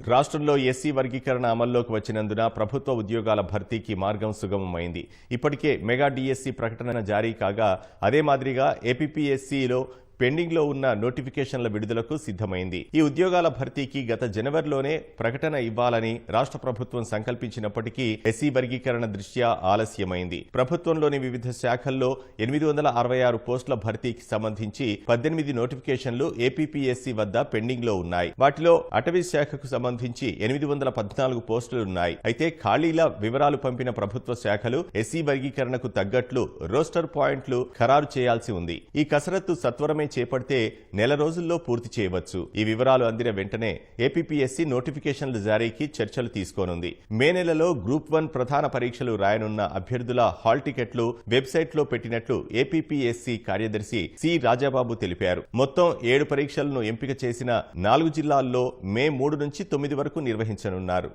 రాష్ట్రంలో ఎస్సీ వర్గీకరణ అమల్లోకి వచ్చినందున ప్రభుత్వ ఉద్యోగాల భర్తీకి మార్గం సుగమమైంది. ఇప్పటికే మెగా డిఎస్సి ప్రకటన జారీ కాగా అదే మాదిరిగా ఏపీపీఎస్సీలో పెండింగ్లో ఉన్న నోటిఫికేషన్ల విడుదలకు సిద్ధమైంది. ఈ ఉద్యోగాల భర్తీకి గత జనవరిలోనే ప్రకటన ఇవ్వాలని రాష్ట్ర ప్రభుత్వం సంకల్పించినప్పటికీ ఎస్సీ వర్గీకరణ దృష్ట్యా ఆలస్యమైంది. ప్రభుత్వంలోని వివిధ శాఖల్లో 866 పోస్టుల భర్తీకి సంబంధించి 18 నోటిఫికేషన్లు ఏపీపీఎస్సీ వద్ద పెండింగ్లో ఉన్నాయి. వాటిలో అటవీ శాఖకు సంబంధించి 814 పోస్టులున్నాయి. అయితే ఖాళీల వివరాలు పంపిన ప్రభుత్వ శాఖలు ఎస్సీ వర్గీకరణకు తగ్గట్లు రోస్టర్ పాయింట్లు ఖరారు చేయాల్సి ఉంది. ఈ కసరత్తు సత్వరమే చేపడితే నెల రోజుల్లో పూర్తి చేయవచ్చు. ఈ వివరాలు అందిన వెంటనే ఏపీపీఎస్సీ నోటిఫికేషన్ల జారీకి చర్చలు తీసుకోనుంది. మే నెలలో గ్రూప్ 1 ప్రధాన పరీక్షలు రాయనున్న అభ్యర్థుల హాల్ టికెట్లు వెబ్సైట్లో పెట్టినట్లు ఏపీపీఎస్సీ కార్యదర్శి సి రాజాబాబు తెలిపారు. మొత్తం 7 పరీక్షలను ఎంపిక చేసిన 4 జిల్లాల్లో మే 3 నుంచి 9 వరకు నిర్వహించనున్నారు.